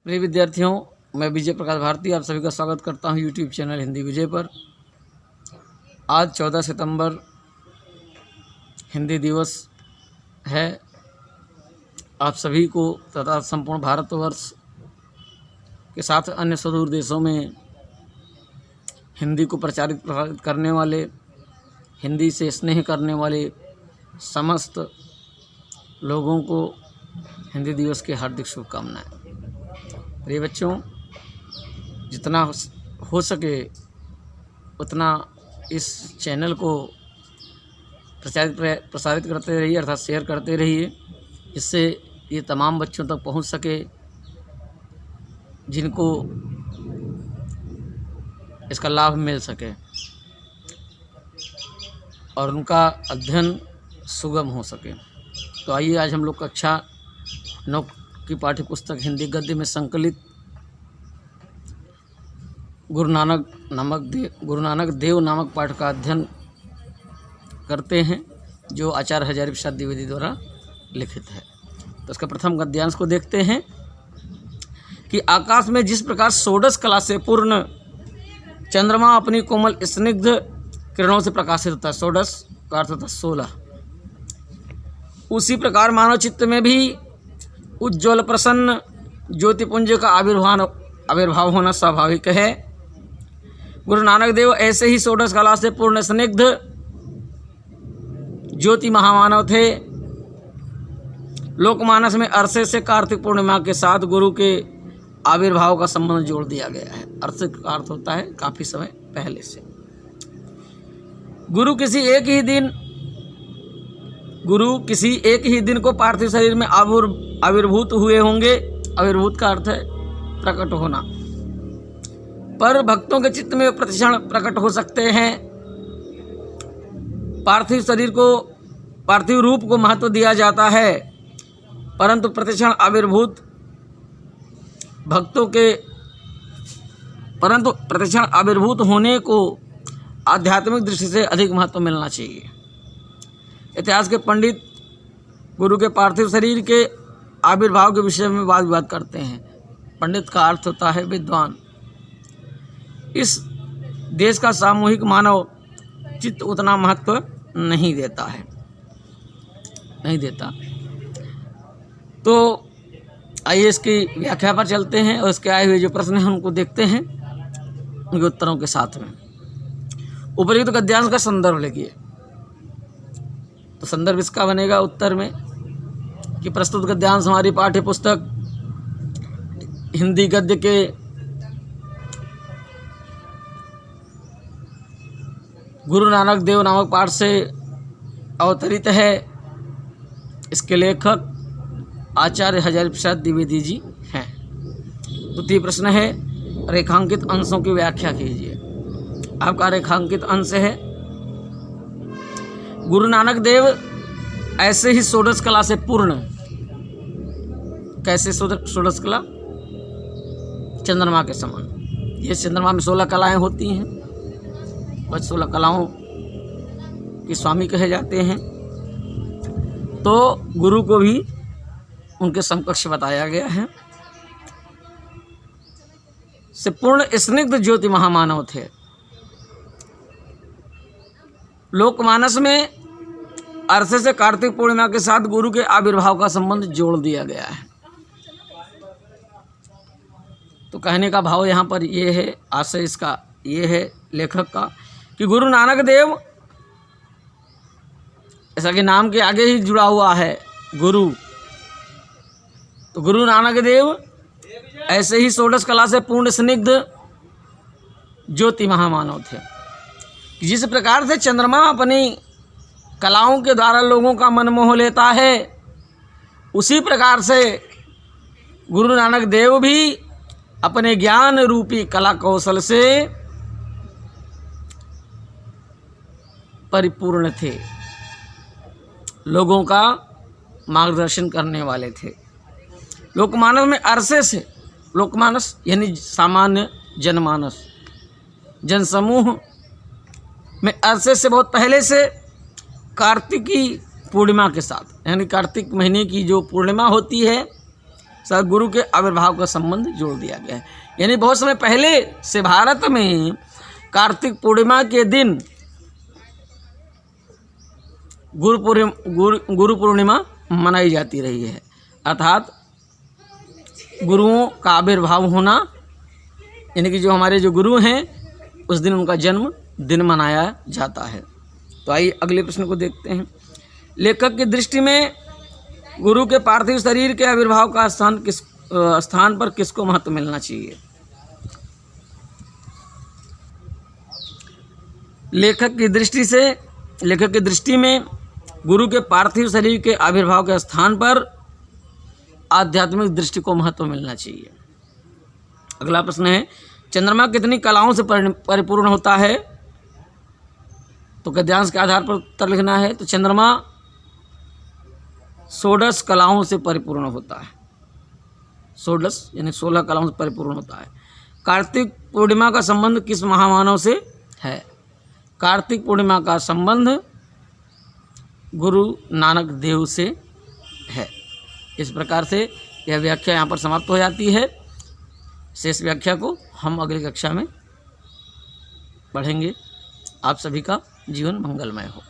प्रिय विद्यार्थियों, मैं विजय प्रकाश भारती आप सभी का स्वागत करता हूं यूट्यूब चैनल हिंदी विजय पर। आज 14 सितंबर हिंदी दिवस है। आप सभी को तथा संपूर्ण भारतवर्ष के साथ अन्य सुदूर देशों में हिंदी को प्रचारित प्रसारित करने वाले, हिंदी से स्नेह करने वाले समस्त लोगों को हिंदी दिवस की हार्दिक शुभकामनाएं। प्रिय बच्चों, जितना हो सके उतना इस चैनल को प्रसारित करते रहिए, अर्थात शेयर करते रहिए, जिससे ये तमाम बच्चों तक पहुंच सके जिनको इसका लाभ मिल सके और उनका अध्ययन सुगम हो सके। तो आइए आज हम लोग कक्षा 9 की पाठ्य पुस्तक हिंदी गद्य में संकलित गुरु नानक देव नामक पाठ का अध्ययन करते हैं, जो आचार्य हजारी प्रसाद द्विवेदी द्वारा लिखित है। तो इसका प्रथम गद्यांश को देखते हैं कि आकाश में जिस प्रकार षोडश कला से पूर्ण चंद्रमा अपनी कोमल स्निग्ध किरणों से प्रकाशित होता है, षोडश का अर्थ होता है 16, उसी प्रकार मानव चित्त में भी उज्ज्वल प्रसन्न ज्योतिपुंज का आविर्भाव होना स्वाभाविक है। गुरु नानक देव ऐसे ही षोडश कला से पूर्ण स्निग्ध ज्योति महामानव थे। लोकमानस में अरसे से कार्तिक पूर्णिमा के साथ गुरु के आविर्भाव का संबंध जोड़ दिया गया है। अरसे का अर्थ होता है काफी समय पहले से। गुरु किसी एक ही दिन को पार्थिव शरीर में आविर्भूत हुए होंगे। आविर्भूत का अर्थ है प्रकट होना, पर भक्तों के चित्त में प्रतिक्षण प्रकट हो सकते हैं। पार्थिव रूप को महत्व दिया जाता है, परंतु प्रतिक्षण आविर्भूत होने को आध्यात्मिक दृष्टि से अधिक महत्व मिलना चाहिए। इतिहास के पंडित गुरु के पार्थिव शरीर के आविर्भाव के विषय में वाद विवाद करते हैं। पंडित का अर्थ होता है विद्वान। इस देश का सामूहिक मानव चित्त उतना महत्व नहीं देता। तो आइए इसकी व्याख्या पर चलते हैं और इसके आए हुए जो प्रश्न हैं उनको देखते हैं, उनके उत्तरों के साथ में। उपर्युक्त गद्यांश का संदर्भ लिखिए। तो संदर्भ इसका बनेगा उत्तर में कि प्रस्तुत गद्यांश हमारी पाठ्य पुस्तक हिंदी गद्य के गुरु नानक देव नामक पाठ से अवतरित है। इसके लेखक आचार्य हजारी प्रसाद द्विवेदी जी हैं। द्वितीय प्रश्न है, रेखांकित अंशों की व्याख्या कीजिए। आपका रेखांकित अंश है, गुरु नानक देव ऐसे ही षोडश कला से पूर्ण। कैसे षोडश कला? चंद्रमा के समान। ये चंद्रमा में 16 कलाएं होती हैं, बस 16 कलाओं के स्वामी कहे जाते हैं। तो गुरु को भी उनके समकक्ष बताया गया है। से पूर्ण स्निग्ध ज्योति महामानव थे। लोकमानस में अरसे से कार्तिक पूर्णिमा के साथ गुरु के आविर्भाव का संबंध जोड़ दिया गया है। तो कहने का भाव यहाँ पर ये है, आशय इसका ये है लेखक का, कि गुरु नानक देव, ऐसा कि नाम के आगे ही जुड़ा हुआ है गुरु, तो गुरु नानक देव ऐसे ही षोडश कला से पूर्ण स्निग्ध ज्योति महामानव थे। जिस प्रकार से चंद्रमा अपनी कलाओं के द्वारा लोगों का मन मोह लेता है, उसी प्रकार से गुरु नानक देव भी अपने ज्ञान रूपी कला कौशल से परिपूर्ण थे, लोगों का मार्गदर्शन करने वाले थे। लोकमानस में अरसे से, लोकमानस यानी सामान्य जनमानस, जनसमूह में अरसे से, बहुत पहले से कार्तिकी पूर्णिमा के साथ, यानी कार्तिक महीने की जो पूर्णिमा होती है साथ गुरु के आविर्भाव का संबंध जोड़ दिया गया है। यानी बहुत समय पहले से भारत में कार्तिक पूर्णिमा के दिन गुरु पूर्णिमा मनाई जाती रही है, अर्थात गुरुओं का आविर्भाव होना, यानी कि जो हमारे जो गुरु हैं उस दिन उनका जन्म दिन मनाया जाता है। तो आइए अगले प्रश्न को देखते हैं। लेखक की दृष्टि में गुरु के पार्थिव शरीर के आविर्भाव का स्थान पर किसको महत्व मिलना चाहिए? लेखक की दृष्टि में गुरु के पार्थिव शरीर के आविर्भाव के स्थान पर आध्यात्मिक दृष्टि को महत्व मिलना चाहिए। अगला प्रश्न है, चंद्रमा कितनी कलाओं से परिपूर्ण होता है? तो गद्यांश के आधार पर उत्तर लिखना है। तो चंद्रमा 16 कलाओं से परिपूर्ण होता है। 16 यानी 16 कलाओं से परिपूर्ण होता है। कार्तिक पूर्णिमा का संबंध किस महामानव से है? कार्तिक पूर्णिमा का संबंध गुरु नानक देव से है। इस प्रकार से यह व्याख्या यहाँ पर समाप्त हो जाती है। शेष व्याख्या को हम अगली कक्षा में पढ़ेंगे। आप सभी का जीवन मंगलमय हो।